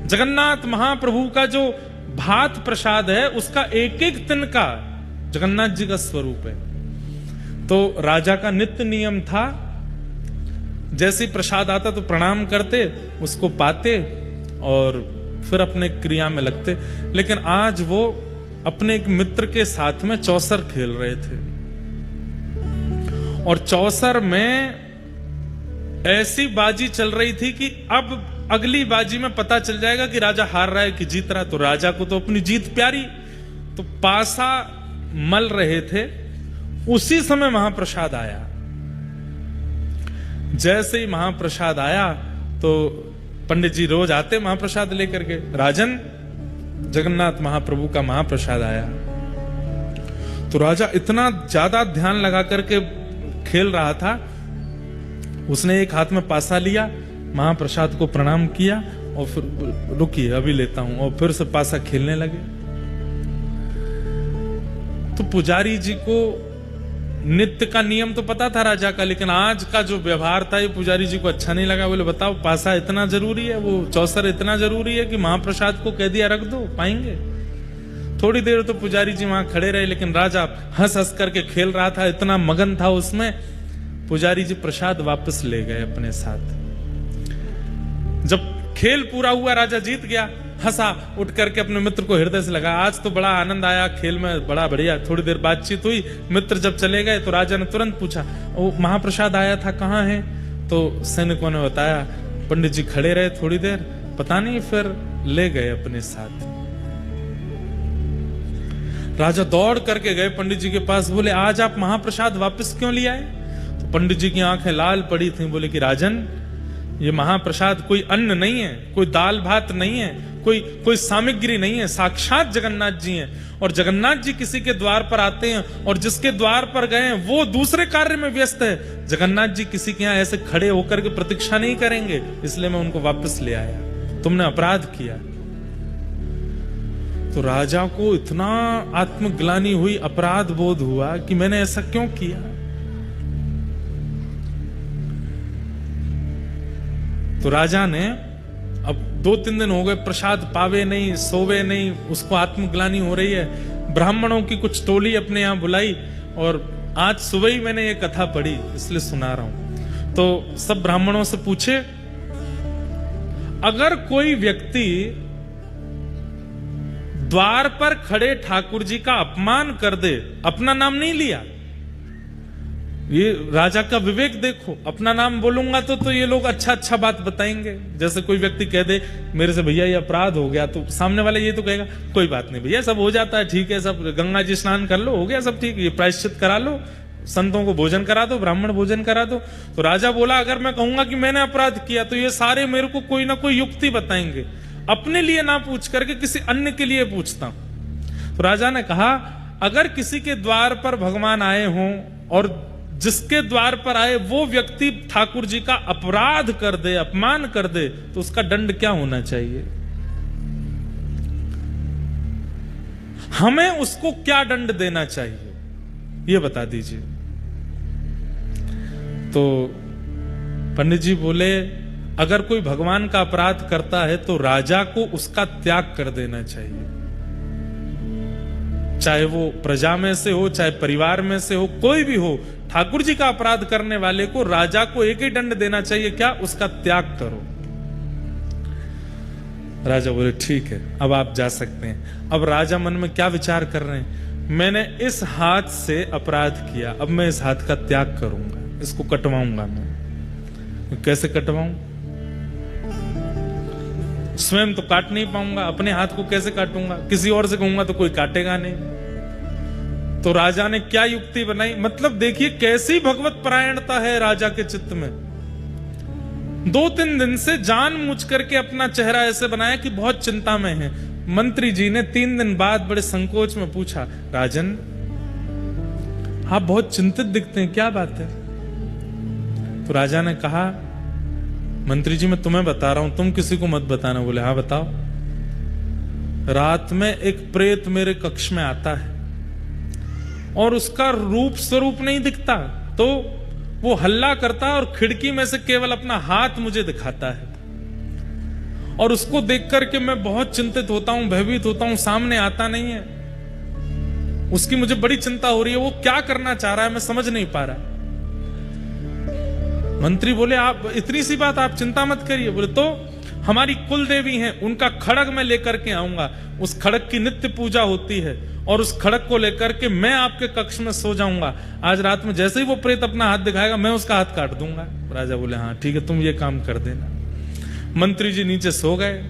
जगन्नाथ महाप्रभु का जो भात प्रसाद है उसका एक एक तिनका जगन्नाथ जी का स्वरूप है। तो राजा का नित्य नियम था, जैसे प्रसाद आता तो प्रणाम करते, उसको पाते और फिर अपने क्रिया में लगते। लेकिन आज वो अपने एक मित्र के साथ में चौसर खेल रहे थे और चौसर में ऐसी बाजी चल रही थी कि अब अगली बाजी में पता चल जाएगा कि राजा हार रहा है कि जीत रहा है। तो राजा को तो अपनी जीत प्यारी, तो पासा मल रहे थे। उसी समय महाप्रसाद आया। जैसे ही महाप्रसाद आया तो पंडित जी रोज आते महाप्रसाद लेकर के, राजन जगन्नाथ महाप्रभु का महाप्रसाद आया। तो राजा इतना ज्यादा ध्यान लगा करके खेल रहा था, उसने एक हाथ में पासा लिया, महाप्रसाद को प्रणाम किया और फिर रुकिए अभी लेता हूं, और फिर से पासा खेलने लगे। तो पुजारी जी को नित्य का नियम तो पता था राजा का, लेकिन आज का जो व्यवहार था ये पुजारी जी को अच्छा नहीं लगा। बोले बताओ पासा इतना जरूरी है, वो चौसर इतना जरूरी है कि महाप्रसाद को कह दिया रख दो, पाएंगे। थोड़ी देर तो पुजारी जी वहां खड़े रहे, लेकिन राजा हंस हंस करके खेल रहा था, इतना मगन था उसमें। पुजारी जी प्रसाद वापस ले गए अपने साथ। जब खेल पूरा हुआ, राजा जीत गया, हंसा, उठ करके अपने मित्र को हृदय से लगा, आज तो बड़ा आनंद आया खेल में, बड़ा बढ़िया। थोड़ी देर बातचीत हुई, मित्र जब चले गए तो राजा ने तुरंत पूछा, वो महाप्रसाद आया था कहाँ है? तो सैनिकों ने बताया, पंडित जी खड़े रहे थोड़ी देर, पता नहीं, फिर ले गए अपने साथ। राजा दौड़ करके गए पंडित जी के पास, बोले आज आप महाप्रसाद वापस क्यों ले आए? तो पंडित जी की आंखें लाल पड़ी थी। बोले कि राजन, ये महाप्रसाद कोई अन्न नहीं है, कोई दाल भात नहीं है, कोई सामग्री नहीं है, साक्षात जगन्नाथ जी हैं। और जगन्नाथ जी किसी के द्वार पर आते हैं और जिसके द्वार पर गए हैं वो दूसरे कार्य में व्यस्त है। जगन्नाथ जी किसी के यहां ऐसे खड़े होकर के प्रतीक्षा नहीं करेंगे, इसलिए मैं उनको वापस ले आया। तुमने अपराध किया। तो राजा को इतना आत्मग्लानि हुई, अपराध बोध हुआ कि मैंने ऐसा क्यों किया। तो राजा ने, अब 2-3 दिन हो गए, प्रसाद पावे नहीं, सोवे नहीं, उसको आत्मग्लानि हो रही है। ब्राह्मणों की कुछ टोली अपने यहां बुलाई और आज सुबह ही मैंने ये कथा पढ़ी, इसलिए सुना रहा हूं। तो सब ब्राह्मणों से पूछे, अगर कोई व्यक्ति द्वार पर खड़े ठाकुर जी का अपमान कर दे, अपना नाम नहीं लिया, ये राजा का विवेक देखो, अपना नाम बोलूंगा तो ये लोग अच्छा बात बताएंगे। जैसे कोई व्यक्ति कह दे मेरे से भैया ये अपराध हो गया, तो सामने वाला ये तो कहेगा कोई बात नहीं भैया, सब हो जाता है, ठीक है, सब गंगा जी स्नान कर लो, हो गया सब ठीक, ये प्रायश्चित करा लो, संतों को भोजन करा दो, ब्राह्मण भोजन करा दो। तो राजा बोला, अगर मैं कहूंगा कि मैंने अपराध किया तो ये सारे मेरे को कोई ना कोई युक्ति बताएंगे, अपने लिए ना पूछ करके किसी अन्य के लिए पूछता हूं। तो राजा ने कहा, अगर किसी के द्वार पर भगवान आए हों और जिसके द्वार पर आए वो व्यक्ति ठाकुर जी का अपराध कर दे, अपमान कर दे, तो उसका दंड क्या होना चाहिए? हमें उसको क्या दंड देना चाहिए, ये बता दीजिए। तो पंडित जी बोले, अगर कोई भगवान का अपराध करता है तो राजा को उसका त्याग कर देना चाहिए, चाहे वो प्रजा में से हो, चाहे परिवार में से हो, कोई भी हो। ठाकुर जी का अपराध करने वाले को राजा को एक ही दंड देना चाहिए, क्या? उसका त्याग करो। राजा बोले ठीक है, अब आप जा सकते हैं। अब राजा मन में क्या विचार कर रहे हैं, मैंने इस हाथ से अपराध किया, अब मैं इस हाथ का त्याग करूंगा, इसको कटवाऊंगा। मैं कैसे कटवाऊं? स्वयं तो काट नहीं पाऊंगा, अपने हाथ को कैसे काटूंगा? किसी और से कहूंगा तो कोई काटेगा नहीं। तो राजा ने क्या युक्ति बनाई, मतलब देखिए कैसी भगवत परायणता है राजा के चित्त में। 2-3 दिन से जानबूझ करके अपना चेहरा ऐसे बनाया कि बहुत चिंता में है। मंत्री जी ने 3 दिन बाद बड़े संकोच में पूछा, राजन आप बहुत चिंतित दिखते हैं, क्या बात है? तो राजा ने कहा, मंत्री जी मैं तुम्हें बता रहा हूं, तुम किसी को मत बताना। बोले हाँ बताओ। रात में एक प्रेत मेरे कक्ष में आता है और उसका रूप स्वरूप नहीं दिखता, तो वो हल्ला करता है और खिड़की में से केवल अपना हाथ मुझे दिखाता है और उसको देख करके मैं बहुत चिंतित होता हूं, भयभीत होता हूं, सामने आता नहीं है। उसकी मुझे बड़ी चिंता हो रही है, वो क्या करना चाह रहा है मैं समझ नहीं पा रहा। मंत्री बोले आप इतनी सी बात, आप चिंता मत करिए। बोले तो हमारी कुल देवी हैं, उनका खड़ग मैं लेकर के आऊंगा, उस खड़ग की नित्य पूजा होती है और उस खड़ग को लेकर के मैं आपके कक्ष में सो जाऊंगा। आज रात में जैसे ही वो प्रेत अपना हाथ दिखाएगा मैं उसका हाथ काट दूंगा। राजा बोले हाँ ठीक है, तुम ये काम कर देना। मंत्री जी नीचे सो गए।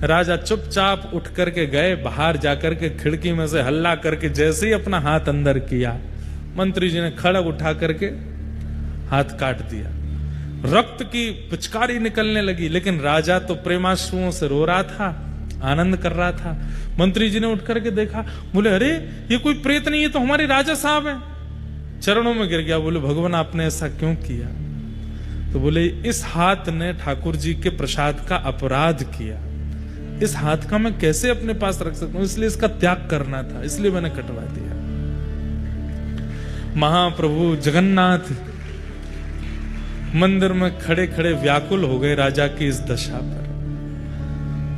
राजा चुपचाप उठ करके गए, बाहर जाकर के खिड़की में से हल्ला करके जैसे ही अपना हाथ अंदर किया, मंत्री जी ने खड़ग उठा करके हाथ काट दिया। रक्त की पिचकारी निकलने लगी, लेकिन राजा तो प्रेमाश्रुओं से रो रहा था, आनंद कर रहा था। मंत्री जी ने उठ करके देखा, बोले अरे ये कोई प्रेत नहीं है, तो हमारे राजा साहब हैं। चरणों में गिर गया, बोले भगवान आपने ऐसा क्यों किया? तो बोले इस हाथ ने ठाकुर जी के प्रसाद का अपराध किया, इस हाथ का मैं कैसे अपने पास रख सकता हूं, इसलिए इसका त्याग करना था, इसलिए मैंने कटवा दिया। महाप्रभु जगन्नाथ मंदिर में खड़े खड़े व्याकुल हो गए राजा की इस दशा पर।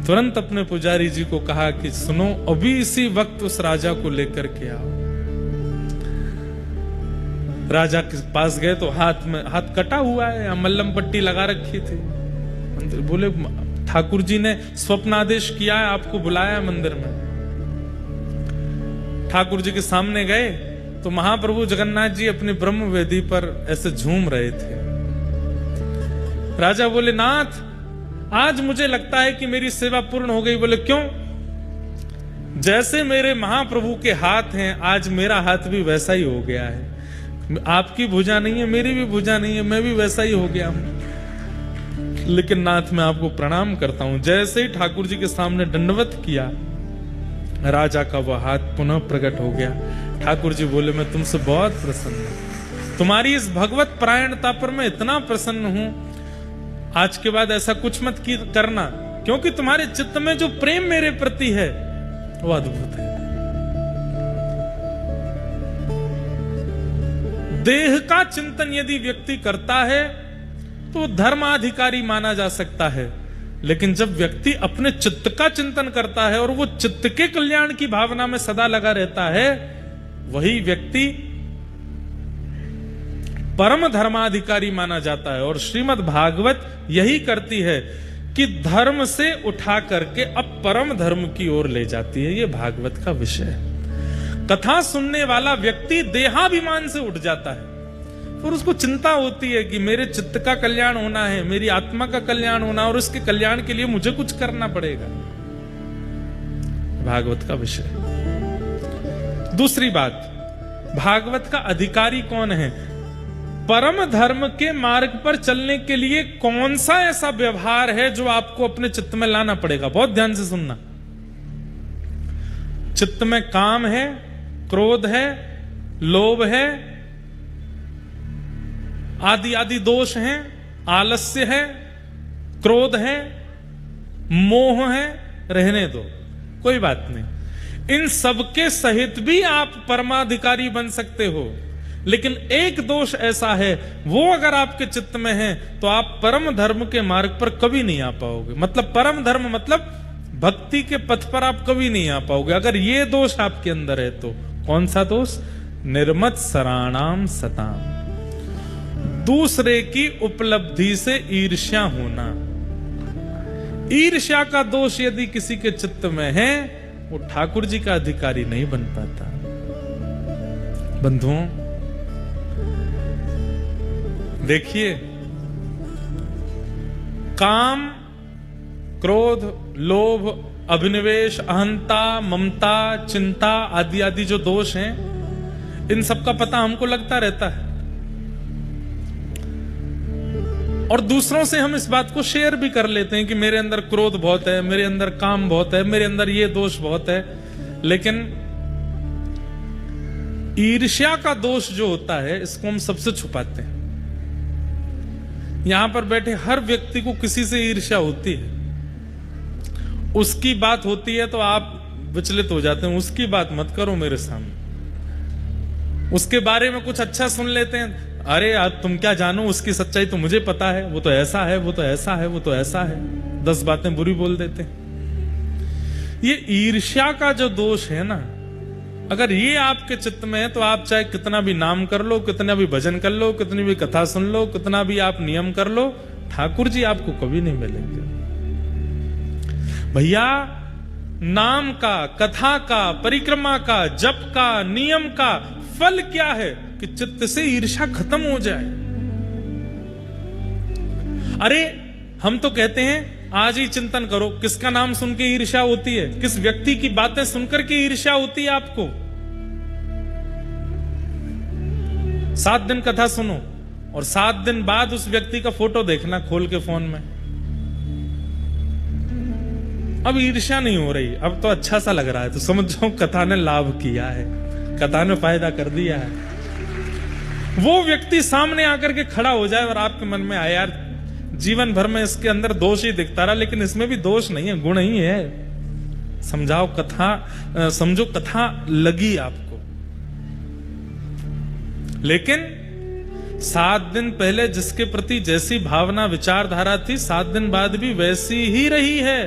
तुरंत अपने पुजारी जी को कहा कि सुनो, अभी इसी वक्त उस राजा को लेकर के आओ। राजा के पास गए तो हाथ कटा हुआ है, मल्लम पट्टी लगा रखी थी। बोले ठाकुर जी ने स्वप्नादेश किया है, आपको बुलाया मंदिर में। ठाकुर जी के सामने गए तो महाप्रभु जगन्नाथ जी अपनी ब्रह्म वेदी पर ऐसे झूम रहे थे। राजा बोले नाथ, आज मुझे लगता है कि मेरी सेवा पूर्ण हो गई। बोले क्यों? जैसे मेरे महाप्रभु के हाथ हैं, आज मेरा हाथ भी वैसा ही हो गया है। आपकी भुजा नहीं है, मेरी भी भुजा नहीं है, मैं भी वैसा ही हो गया हूं। लेकिन नाथ मैं आपको प्रणाम करता हूं। जैसे ही ठाकुर जी के सामने दंडवत किया, राजा का वह हाथ पुनः प्रकट हो गया। ठाकुर जी बोले मैं तुमसे बहुत प्रसन्न हूं, तुम्हारी इस भगवत परायणता पर मैं इतना प्रसन्न हूं। आज के बाद ऐसा कुछ मत करना, क्योंकि तुम्हारे चित्त में जो प्रेम मेरे प्रति है वो अद्भुत है। देह का चिंतन यदि व्यक्ति करता है तो धर्माधिकारी माना जा सकता है, लेकिन जब व्यक्ति अपने चित्त का चिंतन करता है और वो चित्त के कल्याण की भावना में सदा लगा रहता है, वही व्यक्ति परम धर्माधिकारी माना जाता है। और श्रीमद् भागवत यही करती है कि धर्म से उठा करके अब परम धर्म की ओर ले जाती है। ये भागवत का विषय है। कथा सुनने वाला व्यक्ति देहाभिमान से उठ जाता है और उसको चिंता होती है कि मेरे चित्त का कल्याण होना है, मेरी आत्मा का कल्याण होना, और उसके कल्याण के लिए मुझे कुछ करना पड़ेगा। भागवत का विषय। दूसरी बात, भागवत का अधिकारी कौन है? परम धर्म के मार्ग पर चलने के लिए कौन सा ऐसा व्यवहार है जो आपको अपने चित्त में लाना पड़ेगा? बहुत ध्यान से सुनना। चित्त में काम है, क्रोध है, लोभ है, आदि आदि दोष हैं, आलस्य है, क्रोध है, मोह है, रहने दो, कोई बात नहीं। इन सबके सहित भी आप परमाधिकारी बन सकते हो। लेकिन एक दोष ऐसा है, वो अगर आपके चित्त में है तो आप परम धर्म के मार्ग पर कभी नहीं आ पाओगे। मतलब परम धर्म मतलब भक्ति के पथ पर आप कभी नहीं आ पाओगे अगर ये दोष आपके अंदर है। तो कौन सा दोष? निर्मत सराणाम सताम, दूसरे की उपलब्धि से ईर्ष्या होना। ईर्ष्या का दोष यदि किसी के चित्त में है, वो ठाकुर जी का अधिकारी नहीं बन पाता। बंधुओं देखिए, काम, क्रोध, लोभ, अभिनिवेश, अहंता, ममता, चिंता आदि आदि जो दोष हैं, इन सब का पता हमको लगता रहता है और दूसरों से हम इस बात को शेयर भी कर लेते हैं कि मेरे अंदर क्रोध बहुत है, मेरे अंदर काम बहुत है, मेरे अंदर ये दोष बहुत है। लेकिन ईर्ष्या का दोष जो होता है, इसको हम सबसे छुपाते हैं। यहां पर बैठे हर व्यक्ति को किसी से ईर्ष्या होती है। उसकी बात होती है तो आप विचलित हो जाते हैं, उसकी बात मत करो मेरे सामने। उसके बारे में कुछ अच्छा सुन लेते हैं, अरे यार तुम क्या जानो, उसकी सच्चाई तो मुझे पता है, वो तो ऐसा है, वो तो ऐसा है, वो तो ऐसा है। 10 बातें बुरी बोल देते हैं। ये ईर्ष्या का जो दोष है ना, अगर ये आपके चित्त में है तो आप चाहे कितना भी नाम कर लो, कितना भी भजन कर लो, कितनी भी कथा सुन लो, कितना भी आप नियम कर लो, ठाकुर जी आपको कभी नहीं मिलेंगे। भैया, नाम का, कथा का, परिक्रमा का, जप का, नियम का फल क्या है कि चित्त से ईर्ष्या खत्म हो जाए। अरे हम तो कहते हैं आज ही चिंतन करो, किसका नाम सुन के ईर्ष्या होती है, किस व्यक्ति की बातें सुनकर के ईर्ष्या होती है आपको। 7 दिन कथा सुनो और 7 दिन बाद उस व्यक्ति का फोटो देखना खोल के फोन में। अब ईर्ष्या नहीं हो रही, अब तो अच्छा सा लग रहा है, तो समझ जाओ कथा ने लाभ किया है, कथा ने फायदा कर दिया है। वो व्यक्ति सामने आकर के खड़ा हो जाए और आपके मन में आए यार जीवन भर में इसके अंदर दोष ही दिखता रहा, लेकिन इसमें भी दोष नहीं है, गुण ही है। समझाओ कथा, समझो कथा लगी आपको। लेकिन 7 दिन पहले जिसके प्रति जैसी भावना विचारधारा थी, 7 दिन बाद भी वैसी ही रही है।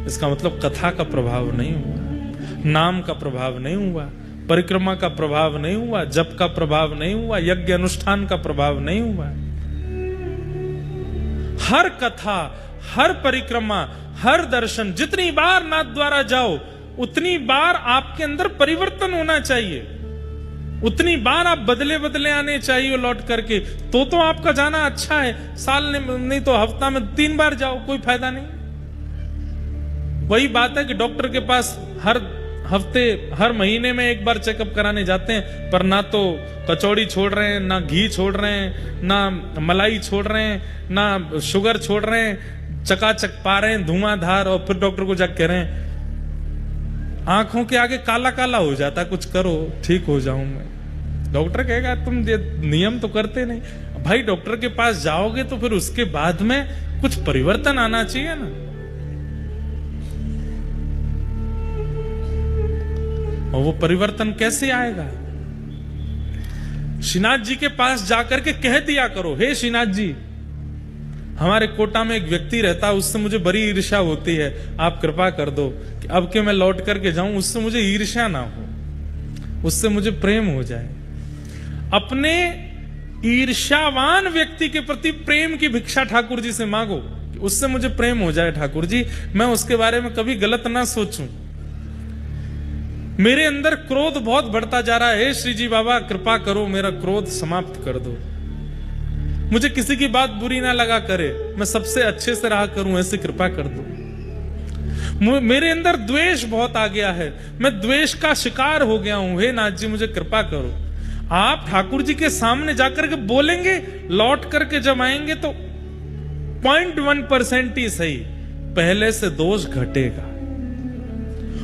इसका मतलब कथा का प्रभाव नहीं हुआ, नाम का प्रभाव नहीं हुआ, परिक्रमा का प्रभाव नहीं हुआ, जप का प्रभाव नहीं हुआ, यज्ञ अनुष्ठान का प्रभाव नहीं हुआ। हर कथा, हर परिक्रमा, हर दर्शन, जितनी बार नाथ द्वारा जाओ उतनी बार आपके अंदर परिवर्तन होना चाहिए, उतनी बार आप बदले बदले आने चाहिए लौट करके, तो आपका जाना अच्छा है। साल नहीं तो हफ्ता में 3 बार जाओ, कोई फायदा नहीं। वही बात है कि डॉक्टर के पास हर हफ्ते, हर महीने में 1 बार चेकअप कराने जाते हैं, पर ना तो कचौड़ी छोड़ रहे हैं, ना घी छोड़ रहे हैं, ना मलाई छोड़ रहे हैं, ना शुगर छोड़ रहे हैं, चकाचक पा रहे हैं धुआंधार। और फिर डॉक्टर को जाकर कह रहे हैं आंखों के आगे काला काला हो जाता, कुछ करो ठीक हो जाऊं मैं। डॉक्टर कहेगा तुम ये नियम तो करते नहीं। भाई डॉक्टर के पास जाओगे तो फिर उसके बाद में कुछ परिवर्तन आना चाहिए ना। और वो परिवर्तन कैसे आएगा? श्रीनाथ जी के पास जाकर के कह दिया करो, हे श्रीनाथ जी, हमारे कोटा में एक व्यक्ति रहता है, उससे मुझे बड़ी ईर्ष्या होती है, आप कृपा कर दो कि अब के मैं लौट करके जाऊं, उससे मुझे ईर्ष्या ना हो, उससे मुझे प्रेम हो जाए। अपने ईर्ष्यावान व्यक्ति के प्रति प्रेम की भिक्षा ठाकुर जी से मांगो, उससे मुझे प्रेम हो जाए ठाकुर जी, मैं उसके बारे में कभी गलत ना सोचूं। मेरे अंदर क्रोध बहुत बढ़ता जा रहा है, श्री जी बाबा कृपा करो मेरा क्रोध समाप्त कर दो, मुझे किसी की बात बुरी ना लगा करे, मैं सबसे अच्छे से रहा करूं, ऐसी कृपा कर दो। मेरे अंदर द्वेष बहुत आ गया है, मैं द्वेष का शिकार हो गया हूं, हे नाथ जी मुझे कृपा करो। आप ठाकुर जी के सामने जाकर के बोलेंगे, लौट करके जब आएंगे तो 0.1% ही सही पहले से दोष घटेगा।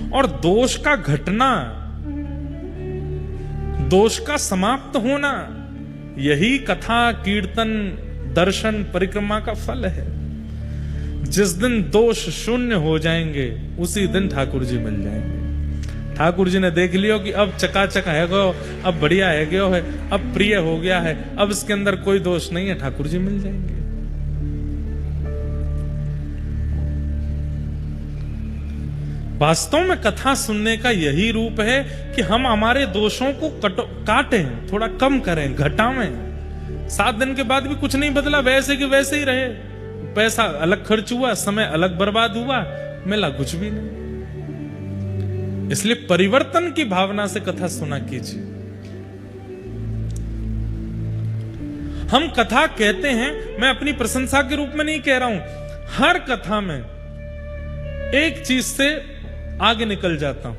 और दोष का घटना, दोष का समाप्त होना, यही कथा, कीर्तन, दर्शन, परिक्रमा का फल है। जिस दिन दोष शून्य हो जाएंगे उसी दिन ठाकुर जी मिल जाएंगे। ठाकुर जी ने देख लियो कि अब चकाचक है गो, अब बढ़िया है गयो है, अब प्रिय हो गया है, अब इसके अंदर कोई दोष नहीं है, ठाकुर जी मिल जाएंगे। वास्तव में कथा सुनने का यही रूप है कि हम हमारे दोषों को काटें, थोड़ा कम करें, घटावें। 7 दिन के बाद भी कुछ नहीं बदला, वैसे कि वैसे ही रहे। पैसा अलग खर्च हुआ, समय अलग बर्बाद हुआ, मिला कुछ भी नहीं। इसलिए परिवर्तन की भावना से कथा सुना कीजिए। हम कथा कहते हैं, मैं अपनी प्रशंसा के रूप में नहीं कह रहा हूं, हर कथा में एक चीज से आगे निकल जाता हूं।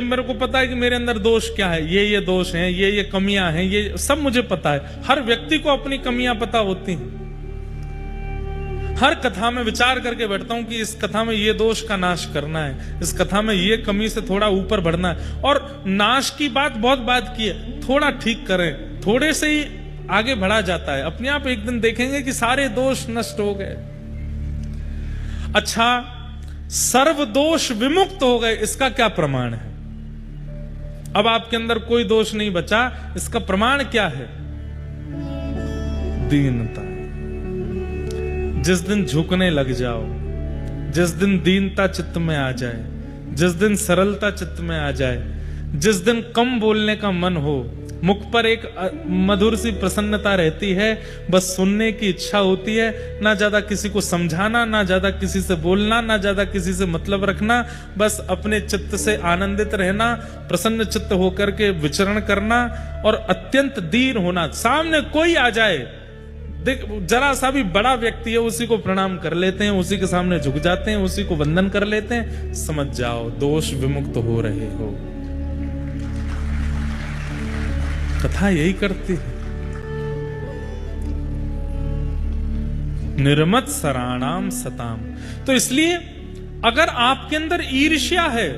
मेरे को पता है कि मेरे अंदर दोष क्या है, ये दोष हैं, ये कमियां हैं, ये सब मुझे पता है। हर व्यक्ति को अपनी कमियां पता होती हैं। हर कथा में विचार करके बैठता हूं कि इस कथा में ये दोष का नाश करना है, इस कथा में ये कमी से थोड़ा ऊपर बढ़ना है। और नाश की बहुत बात की है, थोड़ा ठीक करें, थोड़े से ही आगे बढ़ा जाता है। अपने आप एक दिन देखेंगे कि सारे दोष नष्ट हो गए। अच्छा, सर्व दोष विमुक्त हो गए, इसका क्या प्रमाण है? अब आपके अंदर कोई दोष नहीं बचा, इसका प्रमाण क्या है? दीनता। जिस दिन झुकने लग जाओ, जिस दिन दीनता चित्त में आ जाए, जिस दिन सरलता चित्त में आ जाए, जिस दिन कम बोलने का मन हो, मुख पर एक मधुर सी प्रसन्नता रहती है, बस सुनने की इच्छा होती है, ना ज्यादा किसी को समझाना, ना ज्यादा किसी से बोलना, ना ज्यादा किसी से मतलब रखना, बस अपने चित्त से आनंदित रहना, प्रसन्न चित्त होकर के विचरण करना और अत्यंत दीन होना। सामने कोई आ जाए, जरा सा भी बड़ा व्यक्ति है, उसी को प्रणाम कर लेते हैं, उसी के सामने झुक जाते हैं, उसी को वंदन कर लेते हैं, समझ जाओ दोष विमुक्त हो रहे हो। कथा यही करती है। निर्मत सराणाम सताम। तो इसलिए अगर आपके अंदर ईर्ष्या है,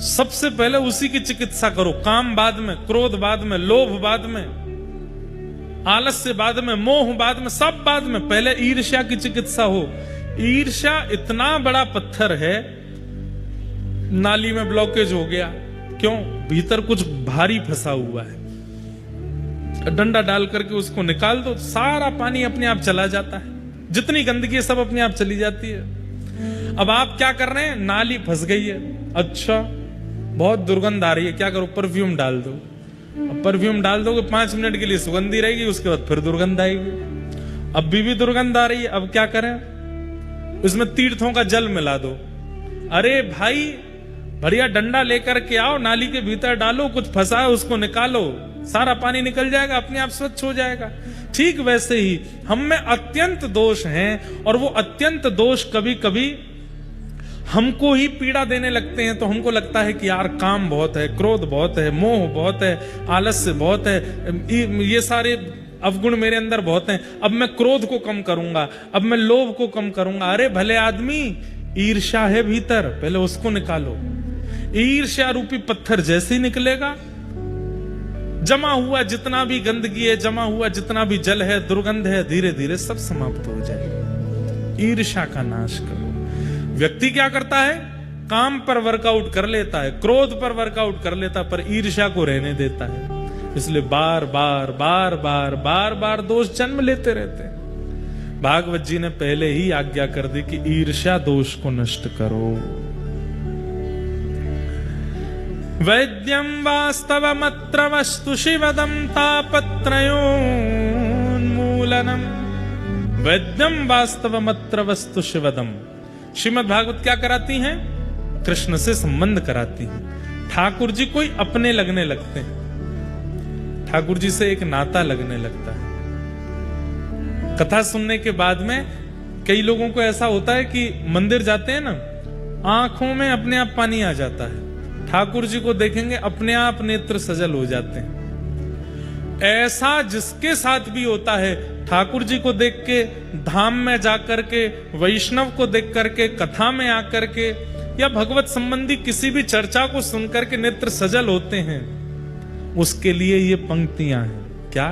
सबसे पहले उसी की चिकित्सा करो। काम बाद में, क्रोध बाद में, लोभ बाद में, आलस्य बाद में, मोह बाद में, सब बाद में, पहले ईर्ष्या की चिकित्सा हो। ईर्ष्या इतना बड़ा पत्थर है, नाली में ब्लॉकेज हो गया, क्यों? भीतर कुछ भारी फंसा हुआ है। डंडा डाल करके उसको निकाल दो, सारा पानी अपने आप चला जाता है, जितनी गंदगी है सब अपने आप चली जाती है। अब आप क्या कर रहे हैं? नाली फंस गई है, अच्छा बहुत दुर्गंध आ रही है, क्या करो? परफ्यूम डाल दो। अब परफ्यूम डाल दोगे 5 मिनट के लिए सुगंधी रहेगी, उसके बाद फिर दुर्गंध आएगी। अब भी दुर्गंध आ रही है, अब क्या करें? उसमें तीर्थों का जल मिला दो। अरे भाई, बढ़िया डंडा लेकर के आओ, नाली के भीतर डालो, कुछ फंसा है उसको निकालो, सारा पानी निकल जाएगा, अपने आप स्वच्छ हो जाएगा। ठीक वैसे ही हम में अत्यंत दोष हैं, और वो अत्यंत दोष कभी कभी हमको ही पीड़ा देने लगते हैं। तो हमको लगता है कि यार काम बहुत है, क्रोध बहुत है, मोह बहुत है, आलस्य बहुत है, ये सारे अवगुण मेरे अंदर बहुत हैं, अब मैं क्रोध को कम करूंगा, अब मैं लोभ को कम करूंगा। अरे भले आदमी, ईर्ष्या है भीतर, पहले उसको निकालो। ईर्ष्या रूपी पत्थर जैसे ही निकलेगा, जमा हुआ जितना भी गंदगी है, जमा हुआ जितना भी जल है, दुर्गंध है, धीरे धीरे सब समाप्त हो जाएगा। ईर्ष्या का नाश करो। व्यक्ति क्या करता है? काम पर वर्कआउट कर लेता है, क्रोध पर वर्कआउट कर लेता है, पर ईर्ष्या को रहने देता है। इसलिए बार बार बार बार बार बार दोष जन्म लेते रहते हैं। भागवत जी ने पहले ही आज्ञा कर दी कि ईर्ष्या दोष को नष्ट करो। वैद्यं वास्तवमत्र वस्तु शिवदं तापत्रयोन्मूलनम्। वैद्यं वास्तवमत्र वस्तु शिवदम। श्रीमद् भागवत क्या कराती हैं? कृष्ण से संबंध कराती हैं। ठाकुर जी कोई अपने लगने लगते हैं, ठाकुर जी से एक नाता लगने लगता है। कथा सुनने के बाद में कई लोगों को ऐसा होता है कि मंदिर जाते हैं ना, आंखों में अपने आप पानी आ जाता है, ठाकुर जी को देखेंगे अपने आप नेत्र सजल हो जाते हैं। ऐसा जिसके साथ भी होता है, ठाकुर जी को देख के, धाम में जाकर के, वैष्णव को देख करके, कथा में आकर के, या भगवत संबंधी किसी भी चर्चा को सुनकर के नेत्र सजल होते हैं, उसके लिए ये पंक्तियां हैं। क्या?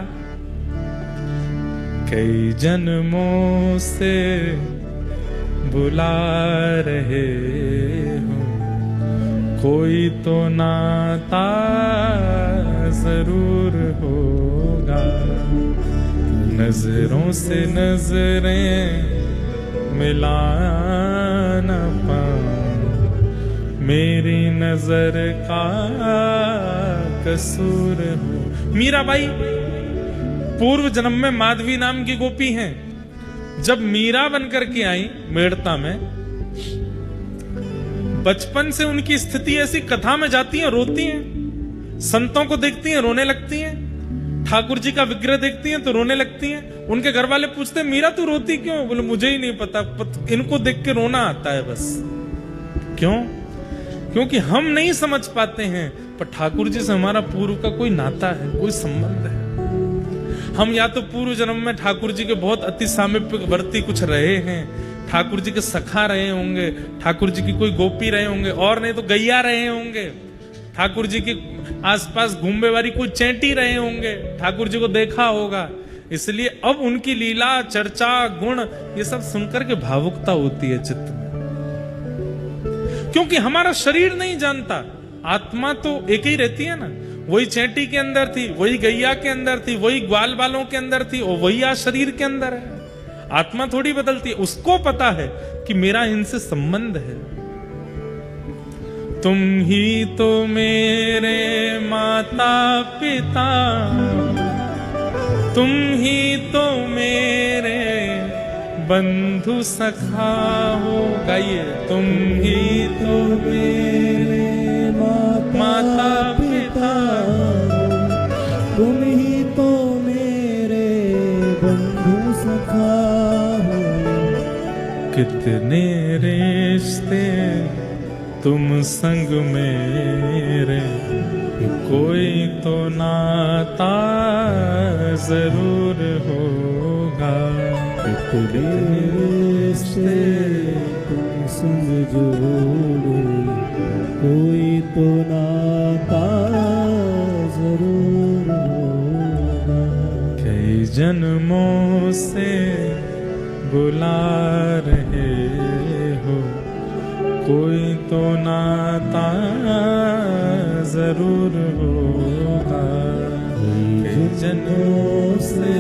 कई जन्मों से बुला रहे हो, कोई तो नाता जरूर होगा, नजरों से नजरें मिला न पाऊं, मेरी नजर का कसूर हो। मीराबाई पूर्व जन्म में माधवी नाम की गोपी हैं। जब मीरा बनकर के आई मेड़ता में, बचपन से उनकी स्थिति ऐसी, कथा में जाती हैं रोती हैं, संतों को देखती हैं रोने लगती हैं, ठाकुर जी का विग्रह देखती हैं तो रोने लगती हैं। उनके घर वाले पूछते हैं मीरा तू रोती क्यों? बोले मुझे ही नहीं पता, इनको देख के रोना आता है बस। क्यों? क्योंकि हम नहीं समझ पाते हैं, पर ठाकुर जी से हमारा पूर्व का कोई नाता है, कोई संबंध है। हम या तो पूर्व जन्म में ठाकुर जी के बहुत अति सामीप्यवर्ती कुछ रहे हैं, ठाकुर जी के सखा रहे होंगे, ठाकुर जी की कोई गोपी रहे होंगे, और नहीं तो गैया रहे होंगे, ठाकुर जी के आसपास घूमने वाली कोई चैंटी रहे होंगे, ठाकुर जी को देखा होगा। इसलिए अब उनकी लीला, चर्चा, गुण, ये सब सुनकर के भावुकता होती है चित्त में। क्योंकि हमारा शरीर नहीं जानता, आत्मा तो एक ही रहती है ना। वही चैंटी के अंदर थी, वही गैया के अंदर थी, वही ग्वाल बालों के अंदर थी, और वही आज शरीर के अंदर है। आत्मा थोड़ी बदलती है, उसको पता है कि मेरा इनसे संबंध है। तुम ही तो मेरे माता पिता, तुम ही तो मेरे बंधु सखा हो। गाइए, तुम ही तो मेरे माता पिता, तुम ही तो मेरे बंधु सखा हो। कितने रिश्ते तुम संग मेरे, कोई तो नाता जरूर होगा। कितने रिश्ते तुम संग जोड़े, कोई तो नाता जरूर होगा। कई जन्मों से बुला रहे हो, कोई तो नाता जरूर होगा। कई जन्मों से